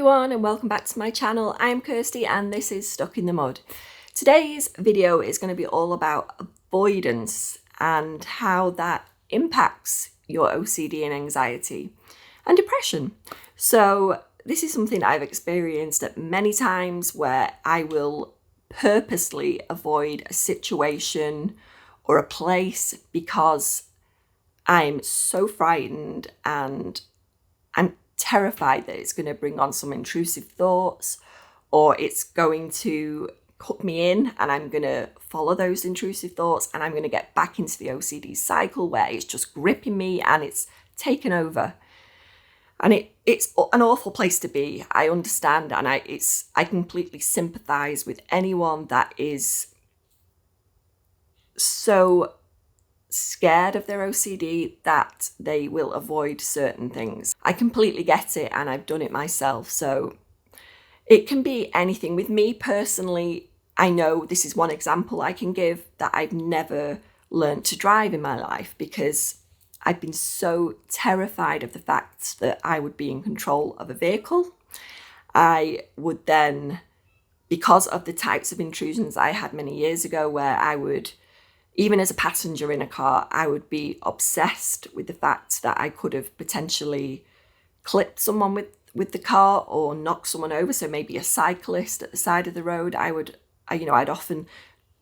everyone and welcome back to my channel. I'm Kirsty and this is Stuck in the Mud. Today's video is going to be all about avoidance and how that impacts your OCD and anxiety and depression. So this is something I've experienced at many times where I will purposely avoid a situation or a place because I'm so frightened and I'm terrified that it's going to bring on some intrusive thoughts or it's going to hook me in and I'm going to follow those intrusive thoughts and I'm going to get back into the OCD cycle where it's just gripping me and it's taken over. And it's an awful place to be. I understand, and I completely sympathize with anyone that is so scared of their OCD that they will avoid certain things. I completely get it, and I've done it myself. So it can be anything. With me personally, I know this is one example I can give, that I've never learned to drive in my life because I've been so terrified of the fact that I would be in control of a vehicle. I would then, because of the types of intrusions I had many years ago where I would, even as a passenger in a car, I would be obsessed with the fact that I could have potentially clipped someone with the car or knocked someone over. So maybe a cyclist at the side of the road, I'd often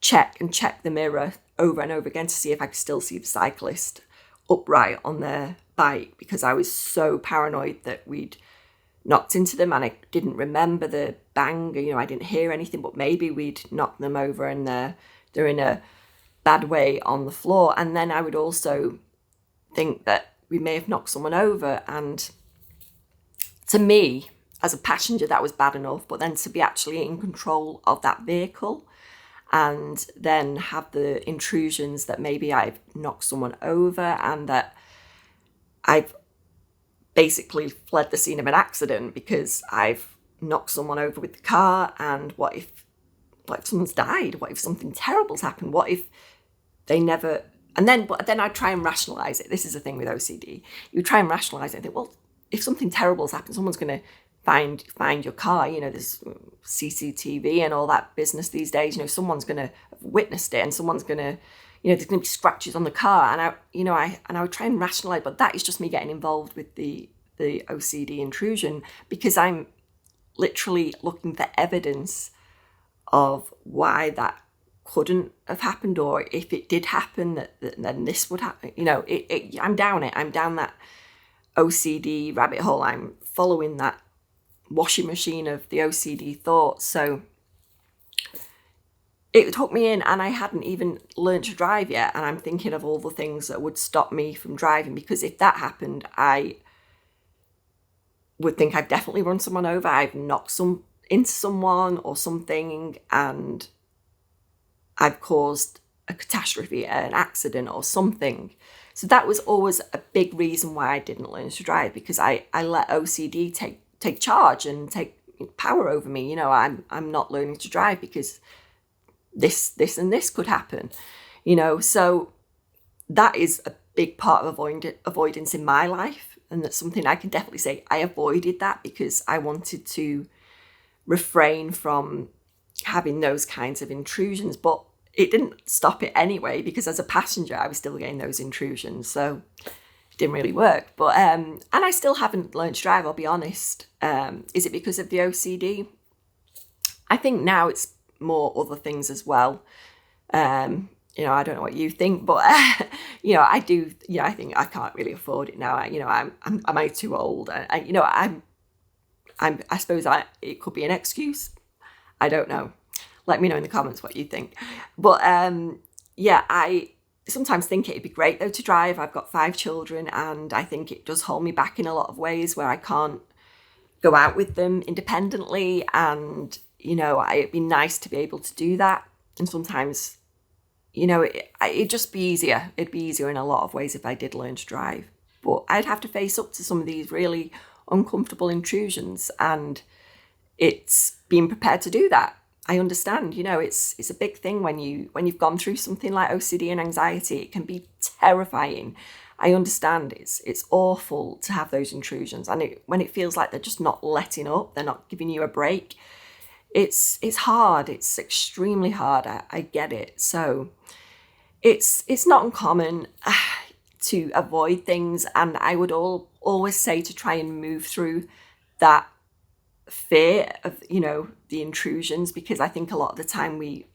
check the mirror over and over again to see if I could still see the cyclist upright on their bike because I was so paranoid that we'd knocked into them and I didn't remember the bang. I didn't hear anything, but maybe we'd knocked them over and they're in a bad way on the floor. And then I would also think that we may have knocked someone over, and to me as a passenger that was bad enough, but then to be actually in control of that vehicle and then have the intrusions that maybe I've knocked someone over and that I've basically fled the scene of an accident because I've knocked someone over with the car. And what if someone's died? What if something terrible's happened? What if they never... But then I try and rationalize it. This is the thing with OCD. You try and rationalize it and think, well, if something terrible's happened, someone's going to find your car. There's CCTV and all that business these days. Someone's going to have witnessed it and someone's going to, there's going to be scratches on the car. And I would try and rationalize, but that is just me getting involved with the OCD intrusion because I'm literally looking for evidence of why that couldn't have happened, or if it did happen, then this would happen. I'm down it. I'm down that OCD rabbit hole. I'm following that washing machine of the OCD thoughts. So it took me in, and I hadn't even learned to drive yet. And I'm thinking of all the things that would stop me from driving, because if that happened, I would think I've definitely run someone over. I've knocked into someone or something, and I've caused a catastrophe, an accident or something. So that was always a big reason why I didn't learn to drive, because I let OCD take charge and take power over me. I'm not learning to drive because this and this could happen. So that is a big part of avoidance in my life, and that's something I can definitely say I avoided that because I wanted to refrain from having those kinds of intrusions. But it didn't stop it anyway, because as a passenger I was still getting those intrusions, so it didn't really work. But and I still haven't learned to drive, I'll be honest. Is it because of the OCD? I think now it's more other things as well. I don't know what you think, but I do. I think I can't really afford it now. Am I too old? I suppose it could be an excuse. I don't know. Let me know in the comments what you think. But I sometimes think it'd be great though to drive. I've got 5 children, and I think it does hold me back in a lot of ways where I can't go out with them independently. And it'd be nice to be able to do that. And sometimes, it'd just be easier. It'd be easier in a lot of ways if I did learn to drive. But I'd have to face up to some of these really uncomfortable intrusions, and it's being prepared to do that. I understand, it's a big thing when you've gone through something like OCD and anxiety. It can be terrifying. I understand it's awful to have those intrusions, and when it feels like they're just not letting up, they're not giving you a break. It's hard. It's extremely hard. I get it. So it's not uncommon to avoid things, and I would always say to try and move through that fear of, the intrusions, because I think a lot of the time we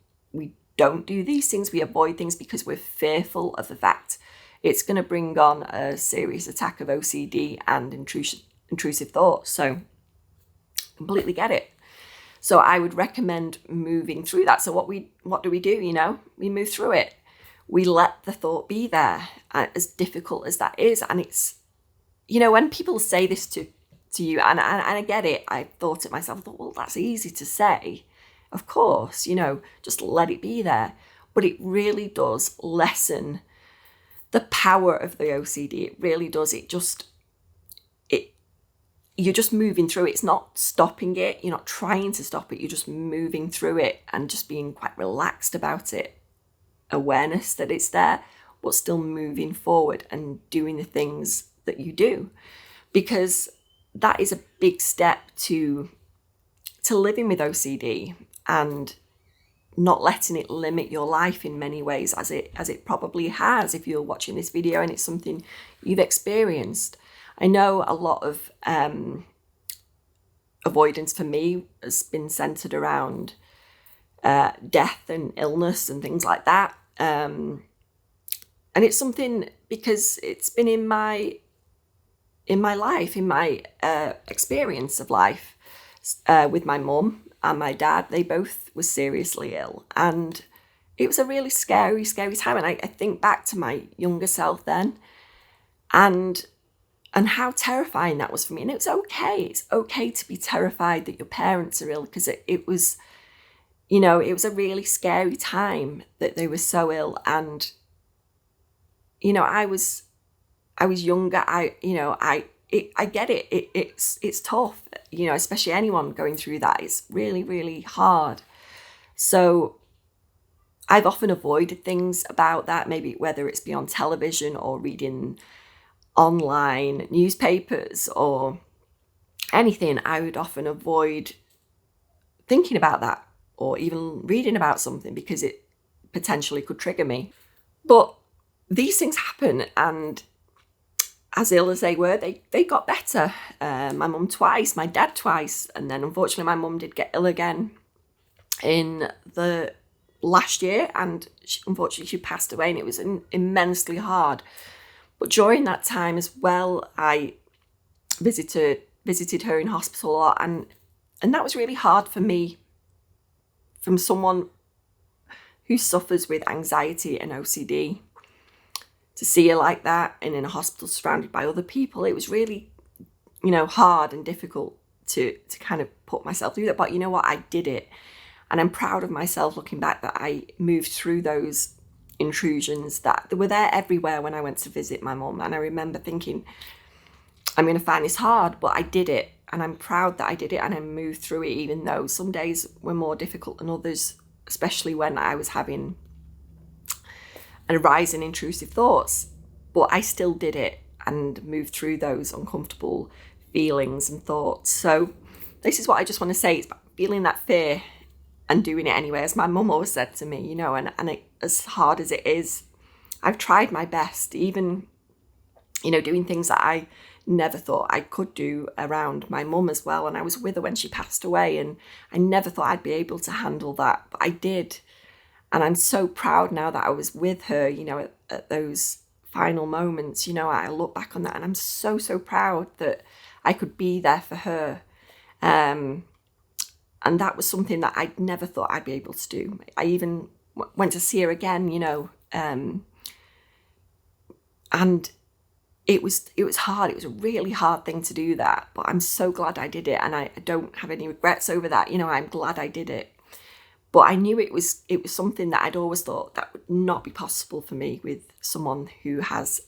don't do these things. We avoid things because we're fearful of the fact it's going to bring on a serious attack of OCD and intrusive thoughts. So completely get it. So I would recommend moving through that. So what do we do? We move through it. We let the thought be there, as difficult as that is. And it's, when people say this to you, and I get it, I thought it myself, I thought, well, that's easy to say. Of course, just let it be there. But it really does lessen the power of the OCD. It really does. You're just moving through it. It's not stopping it. You're not trying to stop it. You're just moving through it and just being quite relaxed about it. Awareness that it's there, but still moving forward and doing the things that you do. Because that is a big step to living with OCD and not letting it limit your life in many ways, as it probably has if you're watching this video and it's something you've experienced. I know a lot of avoidance for me has been centered around death and illness and things like that. And it's something, because it's been in my life, in my experience of life, with my mum and my dad. They both were seriously ill, and it was a really scary time. And I think back to my younger self then, and how terrifying that was for me. And it's okay to be terrified that your parents are ill, because it was, it was a really scary time that they were so ill. And I was younger. I get it. It's tough, especially anyone going through that. It's really, really hard. So I've often avoided things about that, maybe whether it's be on television or reading online newspapers or anything. I would often avoid thinking about that or even reading about something, because it potentially could trigger me. But these things happen, and as ill as they were, they got better. My mum twice, my dad twice, and then unfortunately my mum did get ill again in the last year, and unfortunately she passed away, and it was immensely hard. But during that time as well, I visited her in hospital a lot, and that was really hard for me, from someone who suffers with anxiety and OCD. To see her like that and in a hospital surrounded by other people, it was really, hard and difficult to kind of put myself through that. But you know what? I did it. And I'm proud of myself looking back that I moved through those intrusions that were there everywhere when I went to visit my mum. And I remember thinking, I'm going to find this hard, but I did it. And I'm proud that I did it, and I moved through it, even though some days were more difficult than others, especially when I was having a rise in intrusive thoughts. But I still did it and moved through those uncomfortable feelings and thoughts. So this is what I just want to say. It's about feeling that fear and doing it anyway. As my mum always said to me, and as hard as it is, I've tried my best, even, doing things that I never thought I could do around my mum as well. And I was with her when she passed away, and I never thought I'd be able to handle that, but I did. And I'm so proud now that I was with her, at those final moments. I look back on that and I'm so, so proud that I could be there for her. And that was something that I'd never thought I'd be able to do. I even went to see her again, and it was hard. It was a really hard thing to do that, but I'm so glad I did it, and I don't have any regrets over that. I'm glad I did it. But I knew it was something that I'd always thought that would not be possible for me with someone who has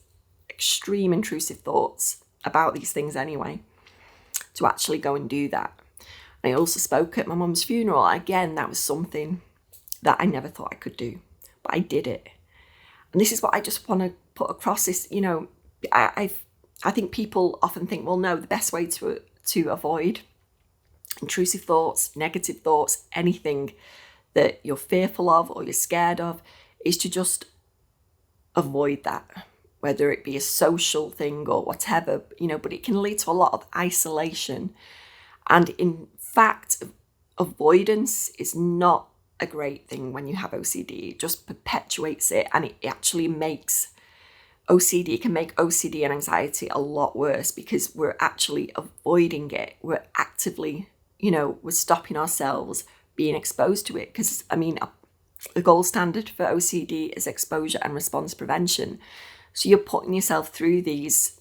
extreme intrusive thoughts about these things anyway, to actually go and do that. I also spoke at my mum's funeral. Again, that was something that I never thought I could do, but I did it. And this is what I just want to put across, this, I think people often think, well, no, the best way to avoid intrusive thoughts, negative thoughts, anything that you're fearful of or you're scared of, is to just avoid that, whether it be a social thing or whatever, but it can lead to a lot of isolation. And in fact, avoidance is not a great thing when you have OCD. It just perpetuates it, and it actually makes OCD, can make OCD and anxiety a lot worse, because we're actually avoiding it. We're actively, we're stopping ourselves being exposed to it. Because, the gold standard for OCD is exposure and response prevention. So you're putting yourself through these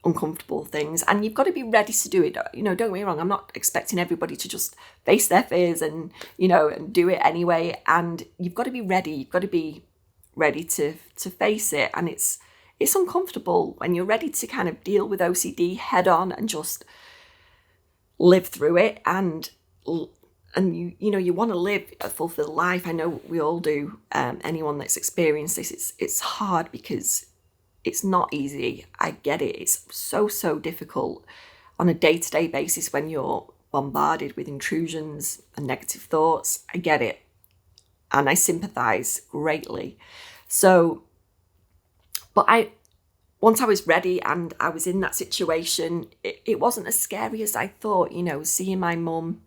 uncomfortable things, and you've got to be ready to do it. Don't get me wrong, I'm not expecting everybody to just face their fears and and do it anyway. And you've got to be ready. You've got to be ready to face it, and it's uncomfortable when you're ready to kind of deal with OCD head on and just live through it. And you want to live a fulfilled life. I know we all do. Anyone that's experienced this, it's hard because it's not easy. I get it. It's so difficult on a day-to-day basis when you're bombarded with intrusions and negative thoughts. I get it. And I sympathize greatly. So, but once I was ready and I was in that situation, it wasn't as scary as I thought. Seeing my mum,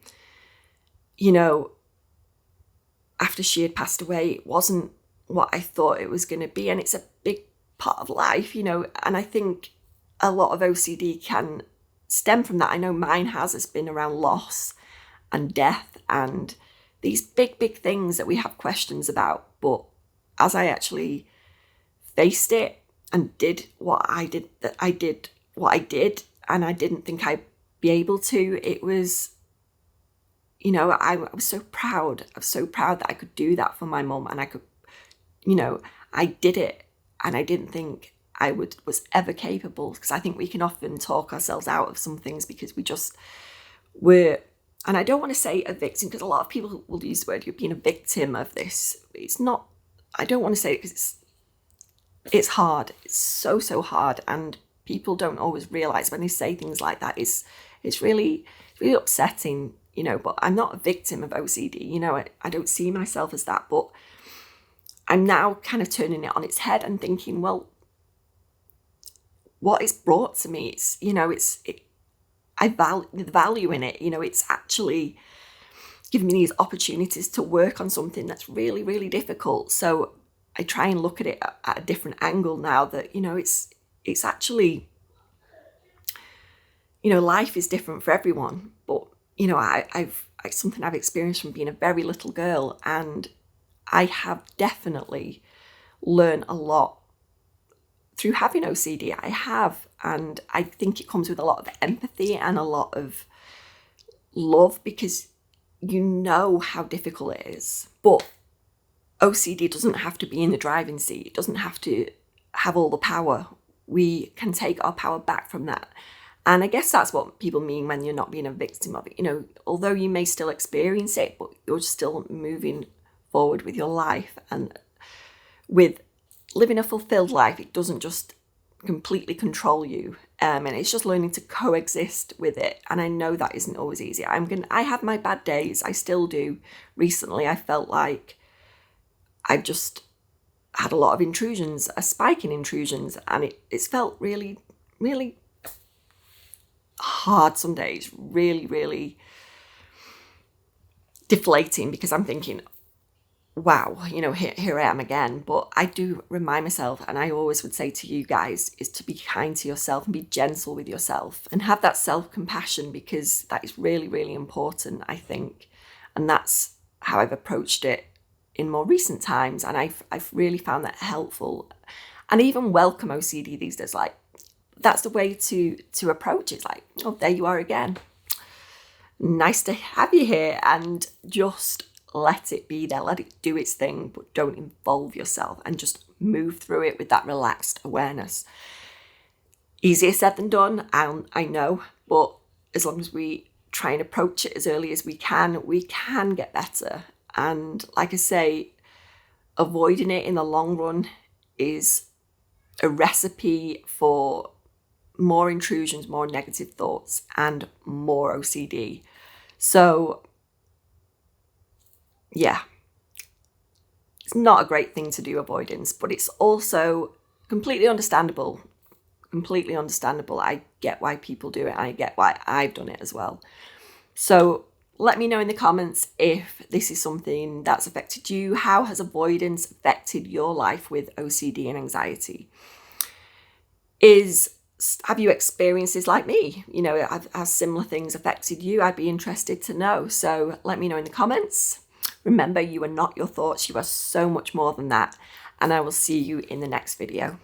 after she had passed away, it wasn't what I thought it was going to be. And it's a big part of life, and I think a lot of OCD can stem from that. I know mine has been around loss and death and these big things that we have questions about. But as I actually faced it and did what I did, and I didn't think I'd be able to, it was, I was so proud. I was so proud that I could do that for my mum, and I could, I did it. And I didn't think I was ever capable, because I think we can often talk ourselves out of some things because we just were. And I don't want to say a victim, because a lot of people will use the word, you're being a victim of this. It's not. I don't want to say it because it's hard. It's so hard, and people don't always realize when they say things like that. It's really upsetting, But I'm not a victim of OCD. I don't see myself as that, but I'm now kind of turning it on its head and thinking, well, what it's brought to me, I value the value in it. It's actually giving me these opportunities to work on something that's really, really difficult. So I try and look at it at a different angle now that, it's actually, life is different for everyone. But, it's something I've experienced from being a very little girl, and I have definitely learned a lot through having OCD. I have, and I think it comes with a lot of empathy and a lot of love, because you know how difficult it is. But OCD doesn't have to be in the driving seat. It doesn't have to have all the power. We can take our power back from that. And I guess that's what people mean when you're not being a victim of it. Although you may still experience it, but you're still moving forward with your life, and with living a fulfilled life. It doesn't just completely control you, and it's just learning to coexist with it. And I know that isn't always easy. I have my bad days. I still do. Recently I felt like I've just had a lot of intrusions, a spike in intrusions, and it's felt really hard some days, really deflating, because I'm thinking, wow, here I am again. But I do remind myself, and I always would say to you guys, is to be kind to yourself and be gentle with yourself and have that self-compassion, because that is really important, I think. And that's how I've approached it in more recent times, and I've really found that helpful. And even welcome OCD these days, like, that's the way to approach it. It's like, oh, there you are again. Nice to have you here, and just let it be there, let it do its thing, but don't involve yourself, and just move through it with that relaxed awareness. Easier said than done, I know, but as long as we try and approach it as early as we can get better. And like I say, avoiding it in the long run is a recipe for more intrusions, more negative thoughts, and more OCD. So yeah, it's not a great thing to do, avoidance, but it's also completely understandable. Completely understandable. I get why people do it. I get why I've done it as well. So let me know in the comments if this is something that's affected you. How has avoidance affected your life with OCD and anxiety? Have you experienced this like me? You know, have similar things affected you? I'd be interested to know. So let me know in the comments. Remember, you are not your thoughts. You are so much more than that. And I will see you in the next video.